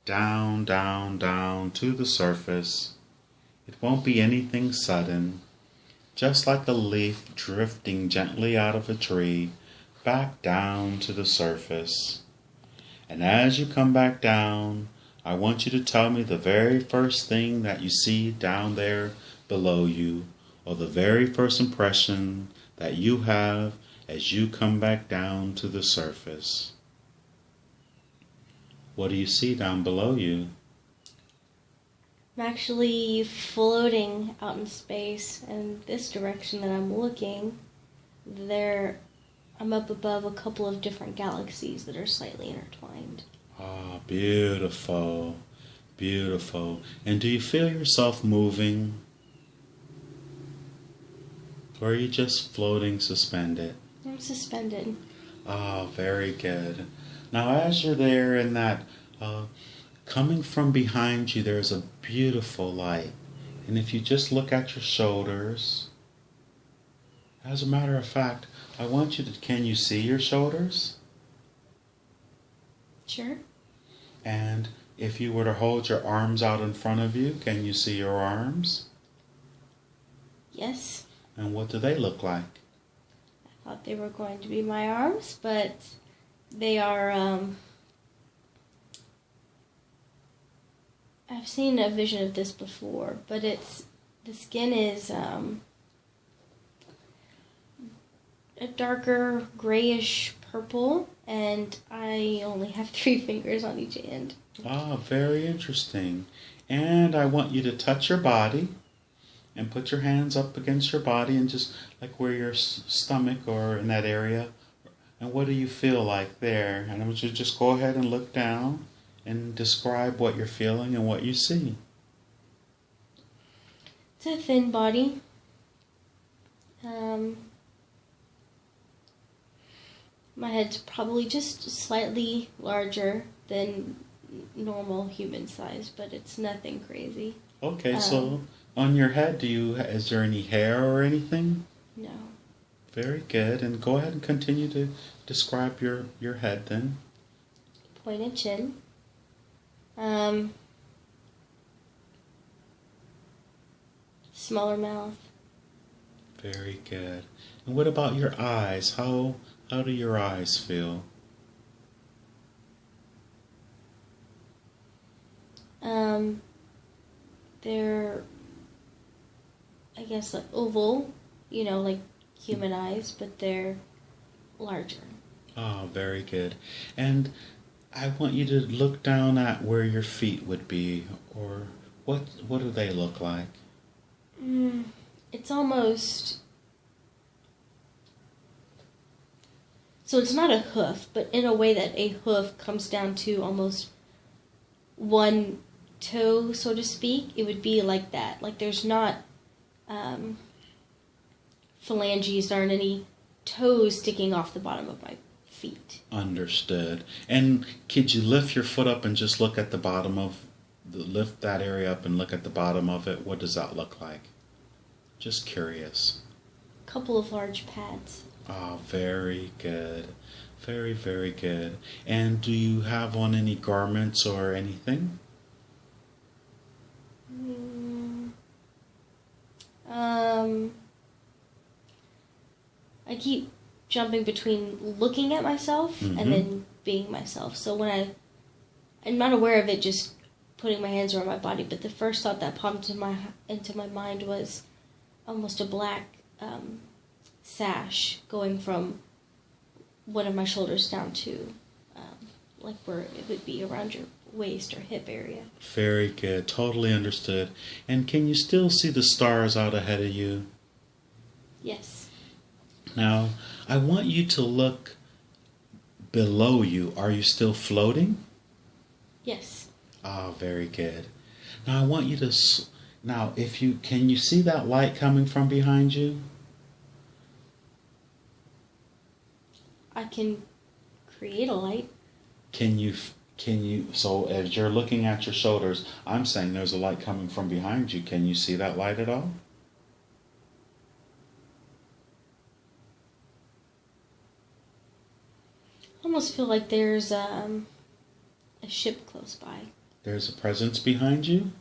down, down, down to the surface. It won't be anything sudden, just like a leaf drifting gently out of a tree, back down to the surface. And as you come back down, I want you to tell me the very first thing that you see down there below you, or the very first impression that you have as you come back down to the surface. What do you see down below you? I'm actually floating out in space, and this direction that I'm looking, I'm up above a couple of different galaxies that are slightly intertwined. Ah, beautiful, beautiful. And do you feel yourself moving? Or are you just floating suspended? I'm suspended. Ah, very good. Now as you're there in that, coming from behind you, there's a beautiful light. And if you just look at your shoulders, as a matter of fact, I want you to, can you see your shoulders? Sure. And if you were to hold your arms out in front of you, can you see your arms? Yes. And what do they look like? I thought they were going to be my arms, but they are, I've seen a vision of this before, but the skin is a darker grayish purple, and I only have 3 fingers on each hand. Ah, very interesting. And I want you to touch your body and put your hands up against your body and just like where your stomach or in that area. And what do you feel like there? And I want you to just go ahead and look down and describe what you're feeling and what you see. It's a thin body. My head's probably just slightly larger than normal human size, but it's nothing crazy. Okay, so on your head, is there any hair or anything? No. Very good. And go ahead and continue to describe your head then. Pointed chin. Smaller mouth. Very good. And what about your eyes? How do your eyes feel? They're, I guess, like oval, like human eyes, but they're larger. Oh, very good. And I want you to look down at where your feet would be, or what do they look like? It's almost, so it's not a hoof, but in a way that a hoof comes down to almost one toe, so to speak. It would be like that. Like there's not phalanges, there aren't any toes sticking off the bottom of my feet. Understood. And could you lift your foot up and just look at the bottom lift that area up and look at the bottom of it? What does that look like? Just curious. A couple of large pads. Oh, very good. Very, very good. And do you have on any garments or anything? I keep jumping between looking at myself and then being myself. So when I'm not aware of it, just putting my hands around my body, but the first thought that popped into my mind was almost a black sash going from one of my shoulders down to like where it would be around your waist or hip area. Very good. Totally understood. And can you still see the stars out ahead of you? Yes. Now, I want you to look below you. Are you still floating? Yes. Ah, very good. Now I want you to, can you see that light coming from behind you? I can create a light. So as you're looking at your shoulders, I'm saying there's a light coming from behind you. Can you see that light at all? I almost feel like there's a ship close by. There's a presence behind you?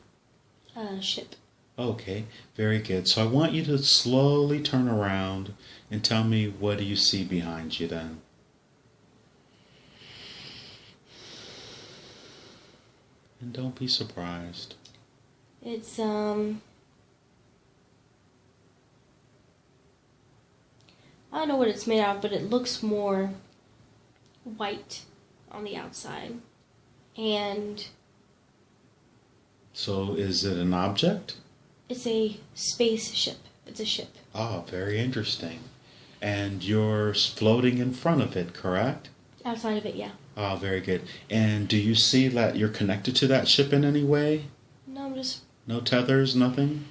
Ship. Okay, very good. So I want you to slowly turn around and tell me, what do you see behind you then? And don't be surprised. It's, I don't know what it's made out of, but it looks more white on the outside. And So is it an object? it's a spaceship. It's a ship. Ah, very interesting. And you're floating in front of it, correct? Outside of it, yeah. Ah, very good. And do you see that you're connected to that ship in any way? No, I'm just No tethers, nothing?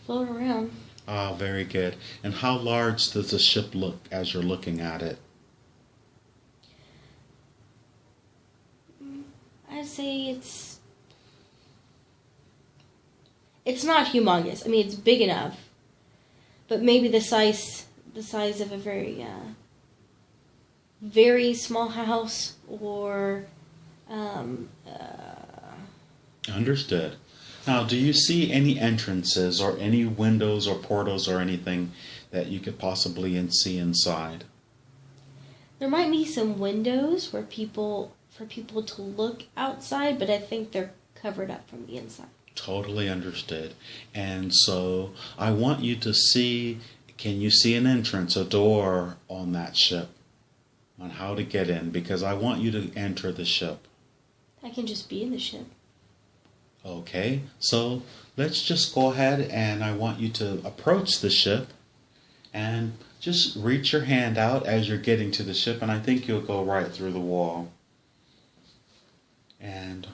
floating around. Ah, very good. And how large does the ship look as you're looking at it? I'd say it's not humongous. I mean, it's big enough, but maybe the size of a very very small house, or Understood. Now, do you see any entrances or any windows or portals or anything that you could possibly see inside? there might be some windows for people to look outside, but I think they're covered up from the inside. Totally understood. And so I want you to see, can you see an entrance, a door on that ship, on how to get in? Because I want you to enter the ship. I can just be in the ship. Okay, so let's just go ahead, and I want you to approach the ship and just reach your hand out as you're getting to the ship, and I think you'll go right through the wall. And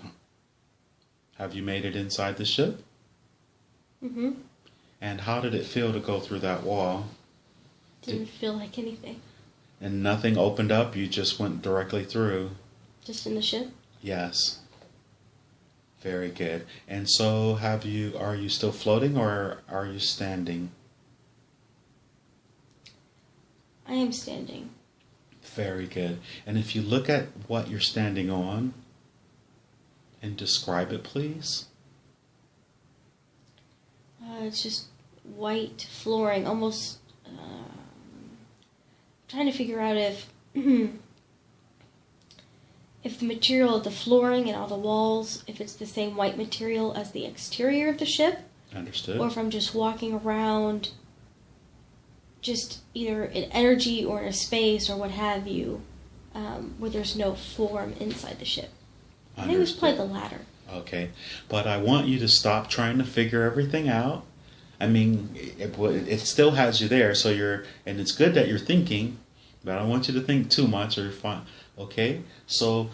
have you made it inside the ship? Mm-hmm. And how did it feel to go through that wall? Didn't feel like anything. And nothing opened up, you just went directly through? Just in the ship? Yes. Very good. And so are you still floating, or are you standing? I am standing. Very good. And if you look at what you're standing on and describe it, please. It's just white flooring, almost trying to figure out if if the material of the flooring and all the walls, if it's the same white material as the exterior of the ship. Understood. Or if I'm just walking around just either in energy or in a space or what have you, where there's no form inside the ship. I think we played the latter. Okay, but I want you to stop trying to figure everything out. I mean, it still has you there, so and it's good that you're thinking, but I don't want you to think too much or you're fine. Okay, so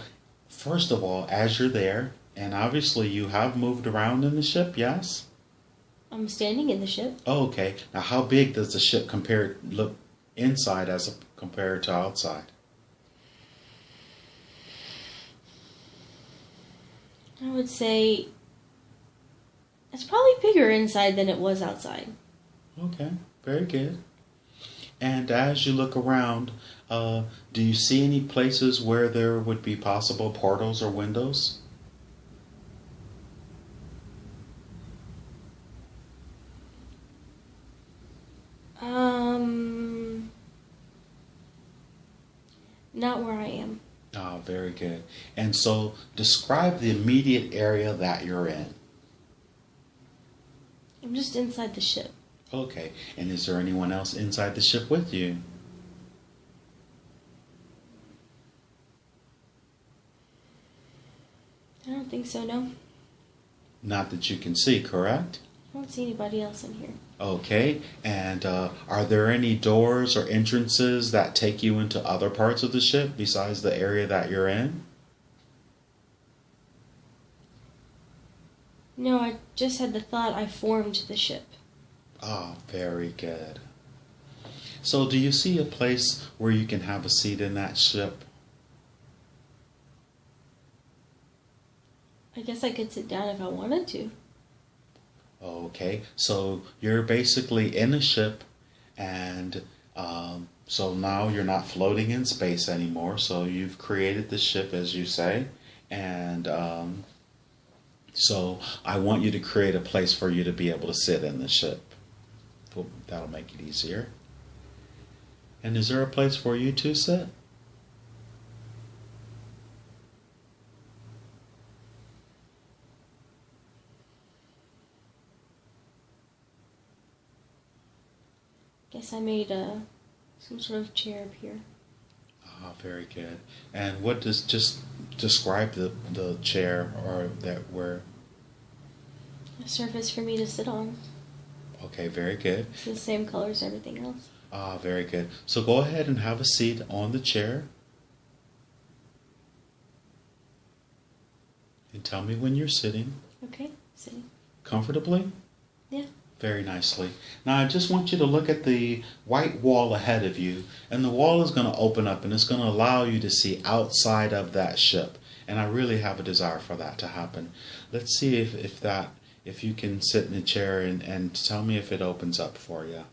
first of all, as you're there, and obviously you have moved around in the ship, yes? I'm standing in the ship. Oh, okay. Now, how big does the ship look inside compared to outside? I would say it's probably bigger inside than it was outside. Okay, very good. And as you look around, do you see any places where there would be possible portals or windows? Not where I am. Oh, very good. And so describe the immediate area that you're in. I'm just inside the ship. Okay. And is there anyone else inside the ship with you? I don't think so, no. Not that you can see, correct? I don't see anybody else in here. Okay. And are there any doors or entrances that take you into other parts of the ship besides the area that you're in? No, I just had the thought I formed the ship. Ah, very good. So do you see a place where you can have a seat in that ship? I guess I could sit down if I wanted to. Okay, so you're basically in a ship, and so now you're not floating in space anymore, so you've created the ship, as you say, and So I want you to create a place for you to be able to sit in the ship. That'll make it easier. And is there a place for you to sit? Guess I made some sort of chair up here. Ah, very good. And what does, just describe the chair or that where? A surface for me to sit on. Okay, very good. It's the same color as everything else. Ah, very good. So go ahead and have a seat on the chair. And tell me when you're sitting. Okay, sitting. Comfortably? Yeah. Very nicely. Now I just want you to look at the white wall ahead of you, and the wall is going to open up and it's going to allow you to see outside of that ship. And I really have a desire for that to happen. Let's see if you can sit in a chair and tell me if it opens up for you.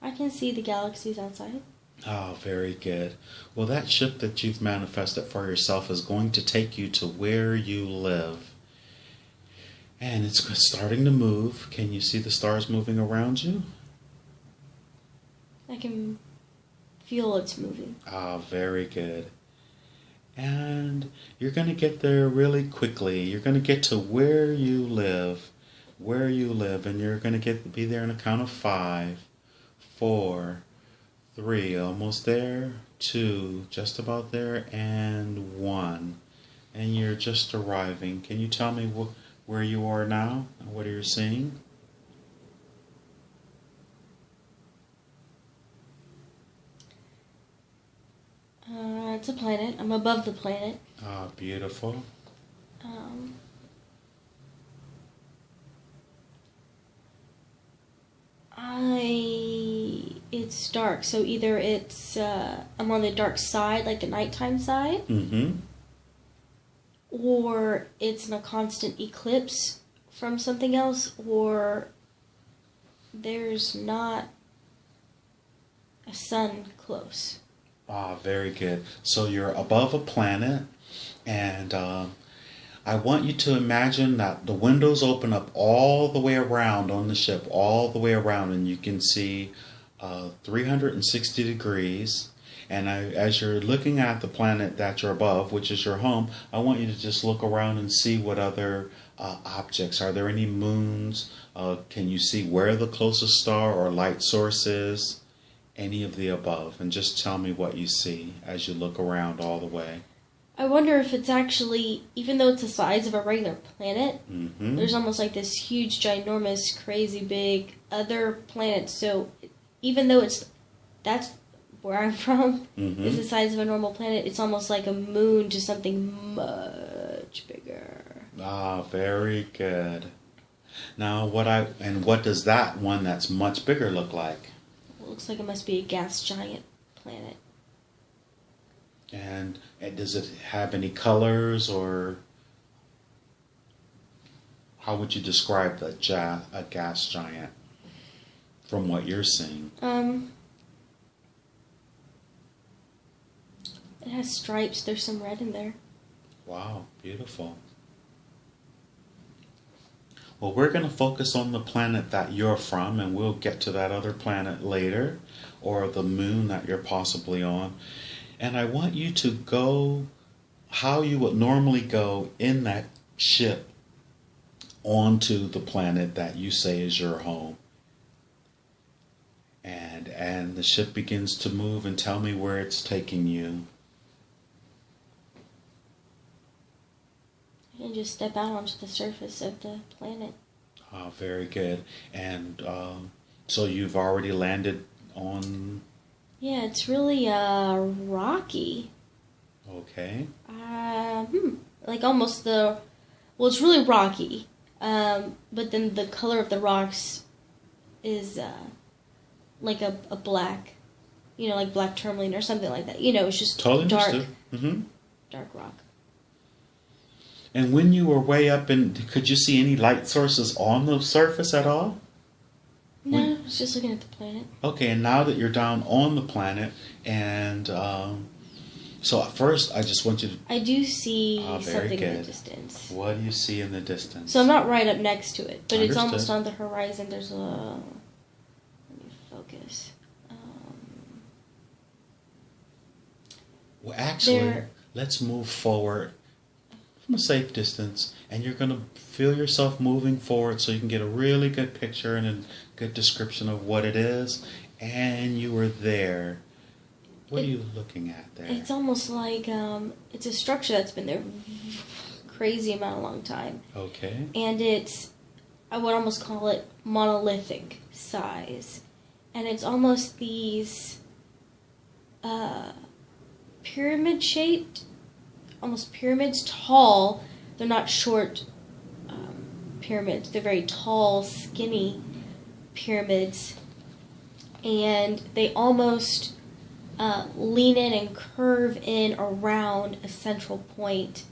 I can see the galaxies outside. Oh, very good. Well, that ship that you've manifested for yourself is going to take you to where you live. And it's starting to move. Can you see the stars moving around you? I can feel it's moving. Ah, very good. And you're going to get there really quickly. You're going to get to where you live, and you're going to be there in a count of 5, 4, 3, almost there, 2, just about there, and 1. And you're just arriving. Can you tell me where you are now and what you're seeing? It's a planet. I'm above the planet. Ah, beautiful. It's dark, so either I'm on the dark side, like the nighttime side, Mm-hmm. or it's in a constant eclipse from something else, or there's not a sun close. Ah, very good. So you're above a planet, and I want you to imagine that the windows open up all the way around on the ship, all the way around, and you can see 360 degrees. And as you're looking at the planet that you're above, which is your home, I want you to just look around and see what other objects. Are there any moons? Can you see where the closest star or light source is? Any of the above. And just tell me what you see as you look around all the way. I wonder if it's actually, even though it's the size of a regular planet, Mm-hmm. there's almost like this huge, ginormous, crazy big other planet. So even though that's where I'm from, Mm-hmm. is the size of a normal planet, it's almost like a moon to something much bigger. Ah, very good. Now, what does that one that's much bigger look like? It looks like it must be a gas giant planet. And does it have any colors, or how would you describe a gas giant from what you're seeing? It has stripes. There's some red in there. Wow, beautiful. Well, we're going to focus on the planet that you're from, and we'll get to that other planet later, or the moon that you're possibly on. And I want you to go how you would normally go in that ship onto the planet that you say is your home. And the ship begins to move, and tell me where it's taking you. And just step out onto the surface of the planet. Oh, very good. And so you've already landed on... Yeah, it's really rocky. Okay. Like almost it's really rocky. But then the color of the rocks is like a black, like black tourmaline or something like that. It's just Totally dark, understood. Mm-hmm. dark rock. And when you were way up, could you see any light sources on the surface at all? No, I was just looking at the planet. Okay, and now that you're down on the planet, and So first, I just want you to... I do see very something good. in the distance. What do you see in the distance? So I'm not right up next to it, but it's Understood. almost on the horizon. There's a... Let me focus. Well, actually, let's move forward from a safe distance, and you're going to feel yourself moving forward so you can get a really good picture and a good description of what it is. And you were there. What are you looking at there? It's almost like it's a structure that's been there crazy amount of long time. Okay. And it's, I would almost call it monolithic size. And it's almost these pyramid-shaped, almost pyramids, tall. They're not short pyramids. They're very tall, skinny pyramids. And they almost lean in and curve in around a central point.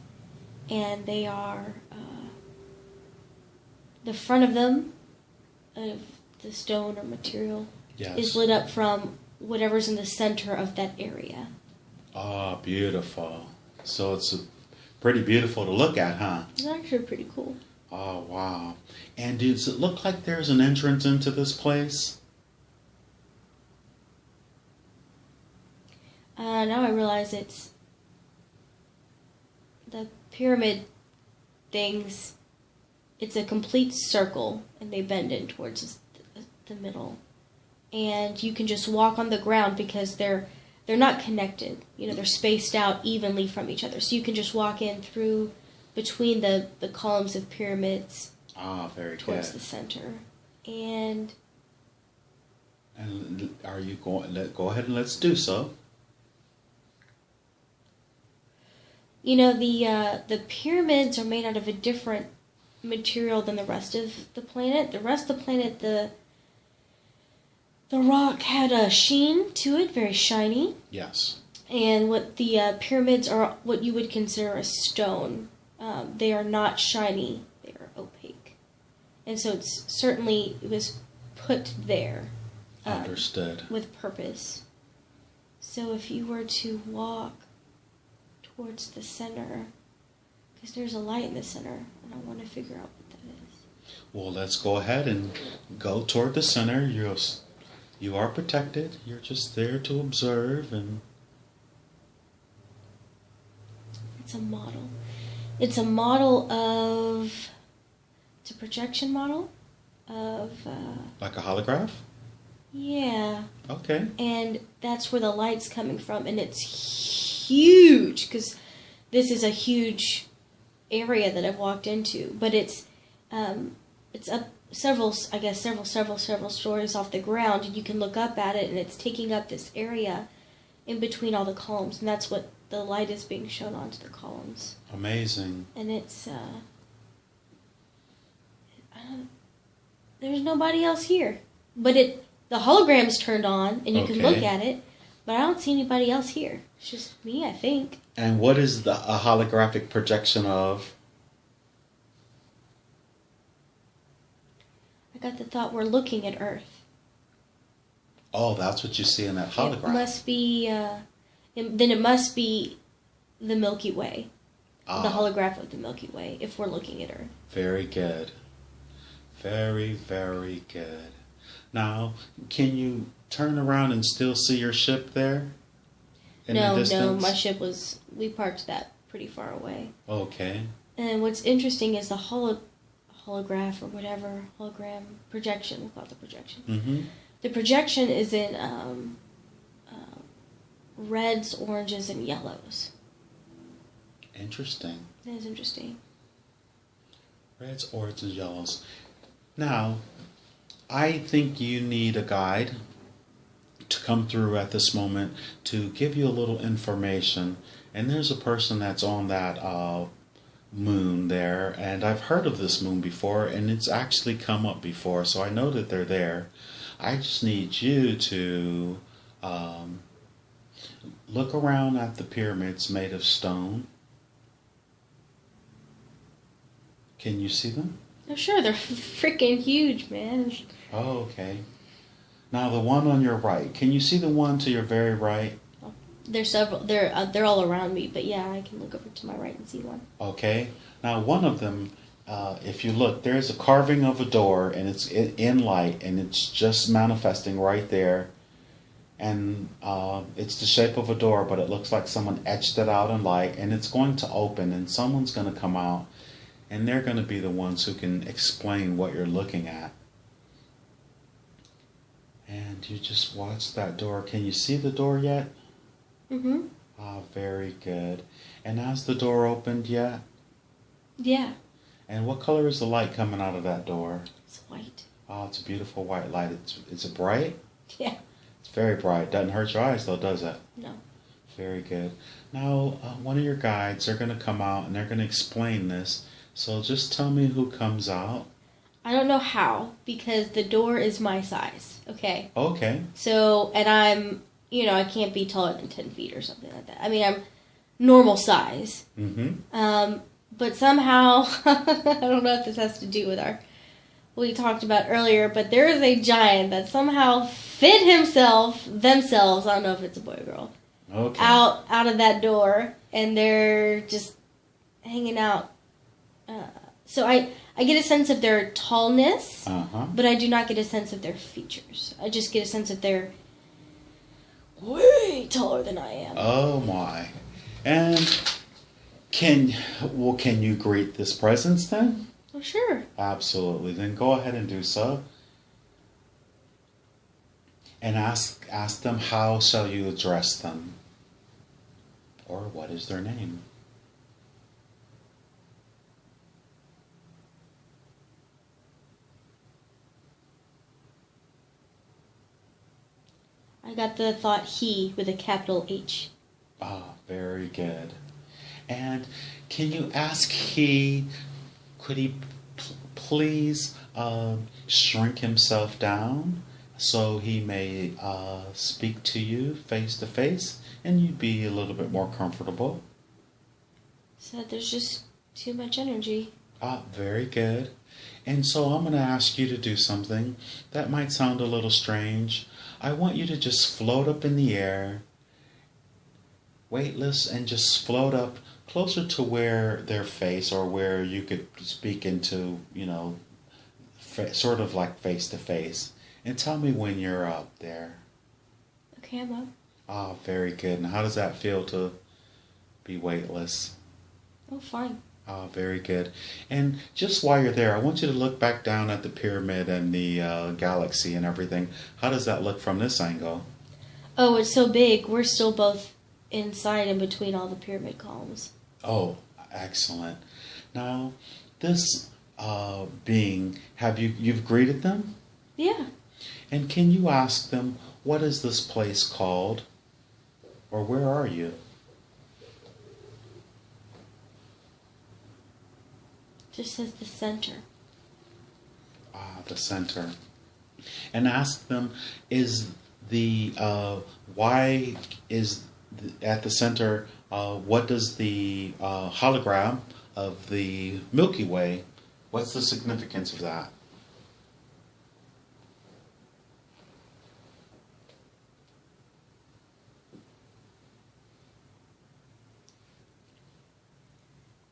And they are, the front of them, of the stone or material, is lit up from whatever's in the center of that area. Oh, beautiful. So it's pretty beautiful to look at, huh? It's actually pretty cool. Oh, wow. And does it look like there's an entrance into this place? Now I realize it's the pyramid things. It's a complete circle, and they bend in towards the middle. And you can just walk on the ground because they're not connected. You know, they're spaced out evenly from each other. So you can just walk in through between the columns of pyramids. Ah, very towards good. the center. And are you going? Go ahead and let's do so. You know, the pyramids are made out of a different material than the rest of the planet. The rest of the planet, the rock had a sheen to it, very shiny. Yes. And what the pyramids are, what you would consider a stone. They are not shiny. They are opaque. And so it was put there. Understood. With purpose. So if you were to walk towards the center, because there's a light in the center, and I want to figure out what that is. Well, let's go ahead and go toward the center. You are protected. You're just there to observe, and it's a model. It's a model of. It's a projection model of. Like a holograph? Yeah. Okay. And that's where the light's coming from, and it's huge because this is a huge area that I've walked into, but it's up several stories off the ground, and you can look up at it, and it's taking up this area in between all the columns, and that's what the light is being shown onto the columns. Amazing. And it's there's nobody else here, but the hologram's turned on, and you can look at it, but I don't see anybody else here. It's just me, I think. And what is a holographic projection of? I got the thought we're looking at Earth. Oh, that's what you see in that holograph. It must be, then it must be the Milky Way. The holograph of the Milky Way, if we're looking at Earth. Very good. Very, very good. Now, can you turn around and still see your ship there? No, my ship we parked that pretty far away. Okay. And what's interesting is the holograph or whatever, hologram, projection, we'll call it the projection. Mm-hmm. The projection is in reds, oranges, and yellows. Interesting. That is interesting. Reds, oranges, and yellows. Now, I think you need a guide to come through at this moment to give you a little information. And there's a person that's on that moon there, and I've heard of this moon before, and it's actually come up before, so I know that they're there. I just need you to look around at the pyramids made of stone. Can you see them? Oh, sure, they're freaking huge, man. Oh, okay. Now the one on your right, can you see the one to your very right? There's several. They're all around me, but yeah, I can look over to my right and see one. Okay. Now, one of them, if you look, there's a carving of a door, and it's in light, and it's just manifesting right there. And it's the shape of a door, but it looks like someone etched it out in light, and it's going to open, and someone's going to come out, and they're going to be the ones who can explain what you're looking at. And you just watch that door. Can you see the door yet? Mm-hmm. Ah, very good. And has the door opened yet? Yeah. And what color is the light coming out of that door? It's white. Oh, it's a beautiful white light. Is it bright? Yeah. It's very bright. Doesn't hurt your eyes though, does it? No. Very good. Now, one of your guides, they're going to come out and they're going to explain this. So just tell me who comes out. I don't know how, because the door is my size, okay? Okay. So, and I'm, I can't be taller than 10 feet or something like that. I mean, I'm normal size. Mm-hmm. But somehow, I don't know if this has to do with what we talked about earlier, but there is a giant that somehow fit themselves, I don't know if it's a boy or girl, okay, out of that door, and they're just hanging out. So I get a sense of their tallness, but I do not get a sense of their features. I just get a sense that they're way taller than I am. Oh my. And can you greet this presence then? Oh, sure. Absolutely. Then go ahead and do so. And ask them, how shall you address them? Or what is their name? I got the thought he with a capital H. Ah, very good. And can you ask he, could he please shrink himself down so he may speak to you face to face and you'd be a little bit more comfortable? Said there's just too much energy. Ah, very good. And so I'm going to ask you to do something that might sound a little strange. I want you to just float up in the air, weightless, and just float up closer to where their face, or where you could speak into, sort of like face to face. And tell me when you're up there. Okay, I'm up. Ah, very good. And how does that feel to be weightless? Oh, fine. Ah, very good. And just while you're there, I want you to look back down at the pyramid and the galaxy and everything. How does that look from this angle? Oh, it's so big. We're still both inside and between all the pyramid columns. Oh, excellent. Now, this being, you've greeted them? Yeah. And can you ask them, what is this place called? Or where are you? Just says the center. Ah, the center. And ask them, why is at the center, what does the hologram of the Milky Way, what's the significance of that?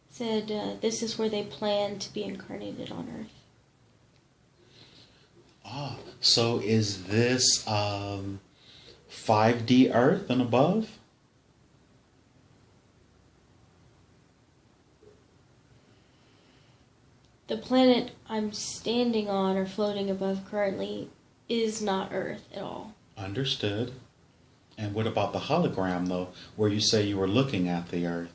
Said this is where they plan to be incarnated on Earth. Ah, so is this 5D Earth and above? The planet I'm standing on or floating above currently is not Earth at all. Understood. And what about the hologram, though, where you say you were looking at the Earth?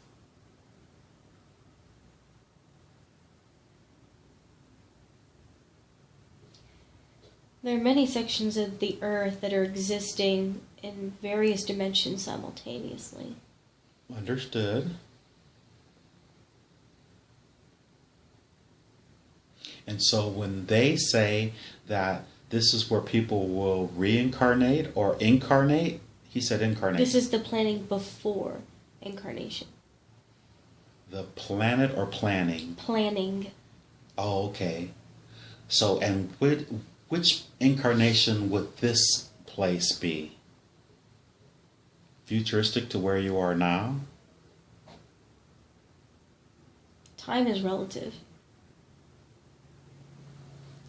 There are many sections of the Earth that are existing in various dimensions simultaneously. Understood. And so when they say that this is where people will reincarnate or incarnate, he said incarnate. This is the planning before incarnation. The planet or planning? Planning. Oh, okay. So, and which incarnation would this place be? futuristic to where you are now? Time is relative.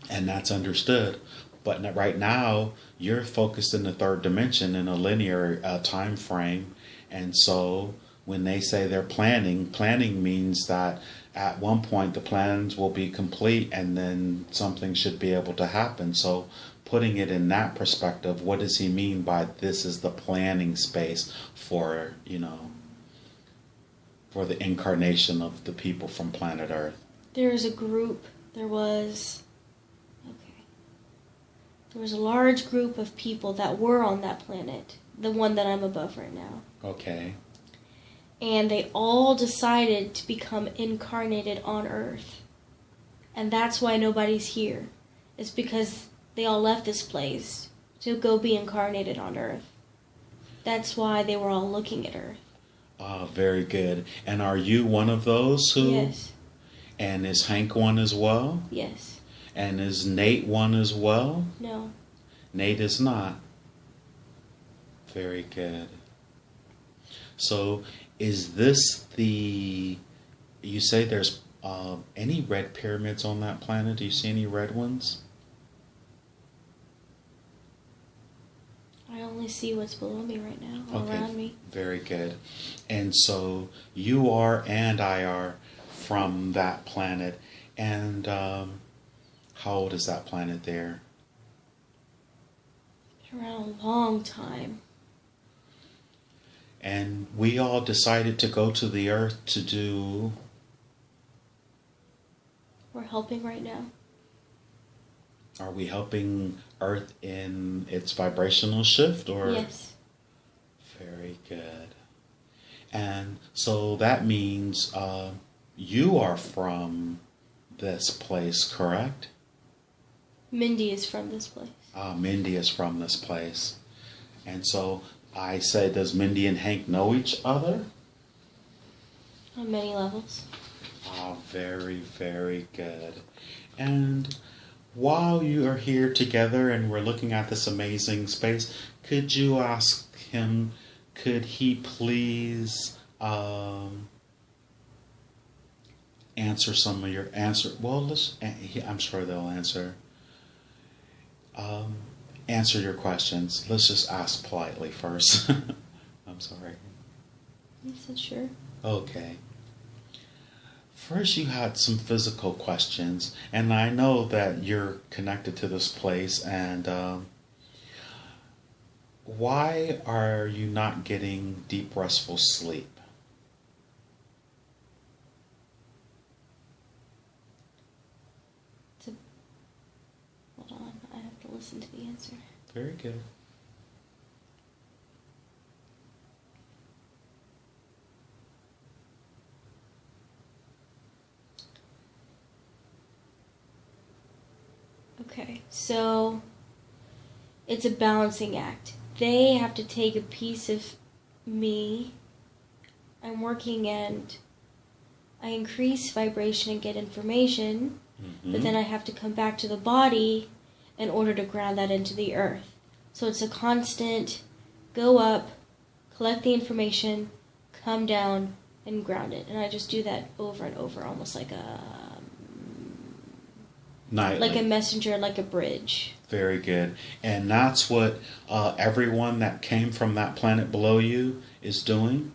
And that's understood. But right now, you're focused in the third dimension in a linear time frame. And so when they say they're planning means that at one point the plans will be complete and then something should be able to happen. So putting it in that perspective, what does he mean by this is the planning space for, for the incarnation of the people from planet Earth? There was a large group of people that were on that planet, the one that I'm above right now. Okay. And they all decided to become incarnated on Earth. And that's why nobody's here. It's because they all left this place to go be incarnated on Earth. That's why they were all looking at Earth. Very good. And are you one of those who? Yes. And is Hank one as well? Yes. And is Nate one as well? No. Nate is not. Very good. So is this you say there's any red pyramids on that planet? Do you see any red ones? I only see what's below me right now, around me. Very good. And so you are and I are from that planet. And how old is that planet there? Been around a long time. And we all decided to go to the Earth to do... We're helping right now. Are we helping Earth in its vibrational shift, or? Yes. Very good. And so that means you are from this place, correct? Mindy is from this place. Mindy is from this place. And so I say, does Mindy and Hank know each other? On many levels. Very, very good. And while you are here together and we're looking at this amazing space, could you ask him, could he please answer some of your well, I'm sure they'll answer. Answer your questions. Let's just ask politely first. I'm sorry. He said sure. Okay. First, you had some physical questions, and I know that you're connected to this place, and why are you not getting deep, restful sleep? Hold on, I have to listen to the answer. Very good. Okay, so it's a balancing act. They have to take a piece of me. I'm working and I increase vibration and get information, but then I have to come back to the body in order to ground that into the earth. So it's a constant go up, collect the information, come down, and ground it. And I just do that over and over, almost like a... Nightly. Like a messenger, like a bridge. Very good. And that's what everyone that came from that planet below you is doing?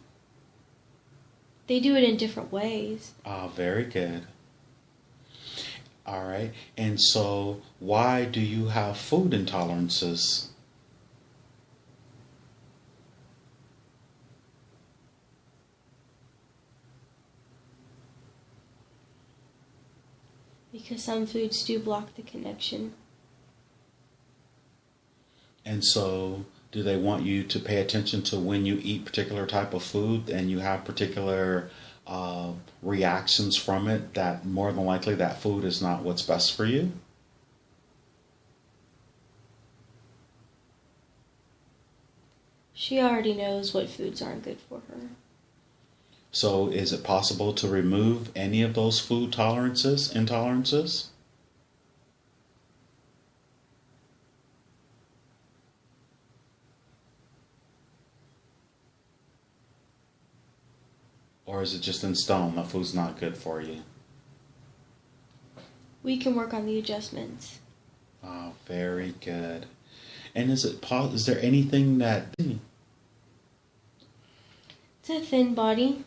They do it in different ways. Very good. All right. And so why do you have food intolerances? Because some foods do block the connection. And so do they want you to pay attention to when you eat particular type of food and you have particular reactions from it, that more than likely that food is not what's best for you? She already knows what foods aren't good for her. So is it possible to remove any of those food intolerances? Or is it just in stone that food's not good for you? We can work on the adjustments. Oh, very good. And is there anything that... It's a thin body.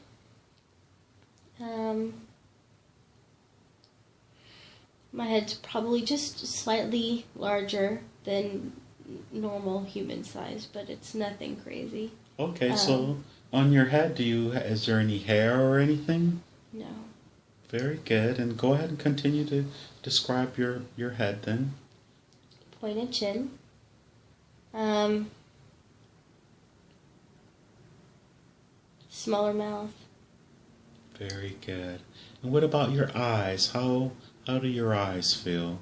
My head's probably just slightly larger than normal human size, but it's nothing crazy. Okay, so on your head, is there any hair or anything? No. Very good. And go ahead and continue to describe your head then. Pointed chin. Smaller mouth. Very good. And what about your eyes? How do your eyes feel?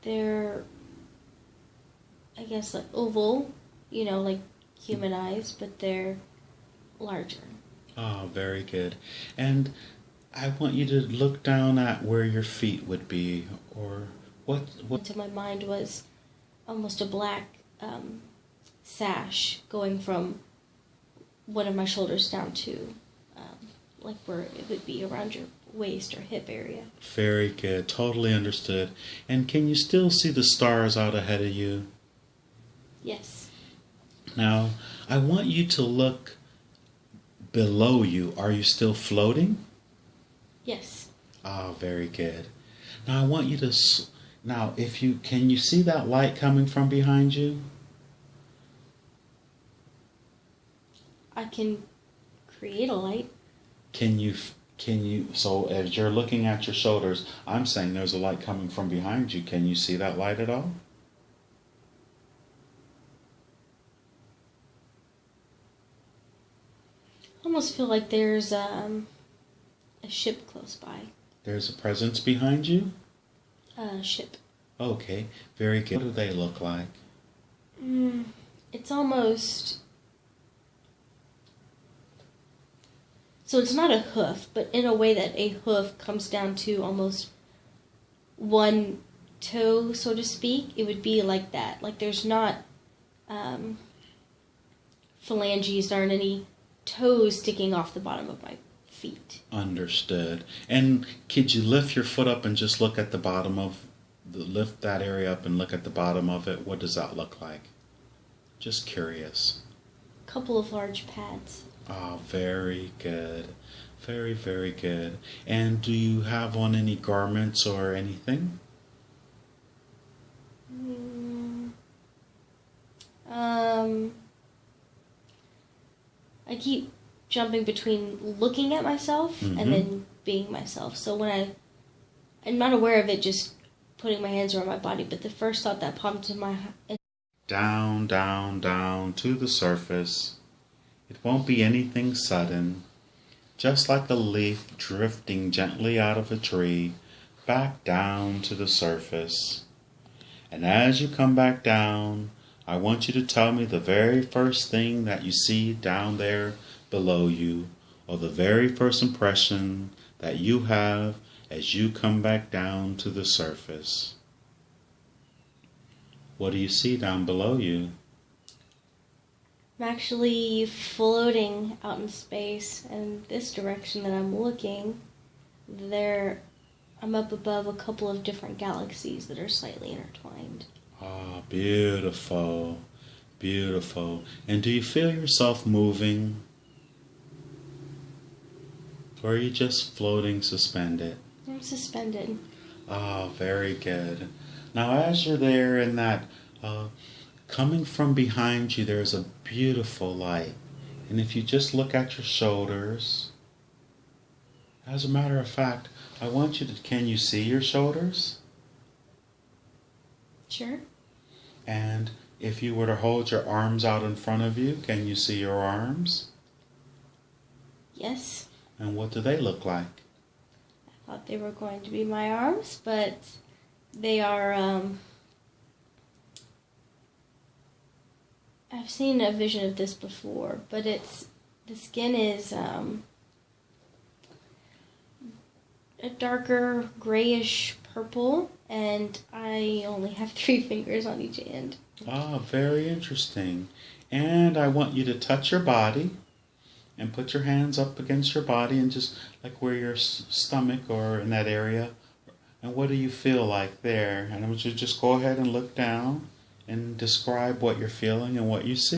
They're, I guess, like oval, like human eyes, but they're larger. Oh, very good. And I want you to look down at where your feet would be, or what To my mind was almost a black sash going from one of my shoulders down to like where it would be around your waist or hip area. Very good. Totally understood. And can you still see the stars out ahead of you? Yes. Now, I want you to look below you. Are you still floating? Yes. Oh, very good. Now, I want you to... Now, can you see that light coming from behind you? I can create a light. Can you, so as you're looking at your shoulders, I'm saying there's a light coming from behind you. Can you see that light at all? I almost feel like there's a ship close by. There's a presence behind you? A ship. Okay, very good. What do they look like? It's almost... So it's not a hoof, but in a way that a hoof comes down to almost one toe, so to speak, it would be like that. Like there's not phalanges, there aren't any toes sticking off the bottom of my feet. Understood. And could you lift your foot up and just look at the bottom lift that area up and look at the bottom of it? What does that look like? Just curious. A couple of large pads. Oh, very good. Very, very good. And do you have on any garments or anything? I keep jumping between looking at myself and then being myself. So when I'm not aware of it, just putting my hands around my body, but the first thought that popped into my head... Down, down, down to the surface. It won't be anything sudden, just like a leaf drifting gently out of a tree, back down to the surface. And as you come back down, I want you to tell me the very first thing that you see down there below you, or the very first impression that you have as you come back down to the surface. What do you see down below you? I'm actually floating out in space, and this direction that I'm looking, I'm up above a couple of different galaxies that are slightly intertwined. Ah, beautiful, beautiful. And do you feel yourself moving? Or are you just floating suspended? I'm suspended. Ah, very good. Now as you're there in that, coming from behind you, there's a beautiful light. And if you just look at your shoulders, as a matter of fact, I want you to, can you see your shoulders? Sure. And if you were to hold your arms out in front of you, can you see your arms? Yes. And what do they look like? I thought they were going to be my arms, but they are, I've seen a vision of this before, but the skin is a darker grayish purple, and I only have 3 fingers on each hand. Ah, very interesting. And I want you to touch your body and put your hands up against your body and just like where your stomach or in that area. And what do you feel like there? And I want you to just go ahead and look down and describe what you're feeling and what you see.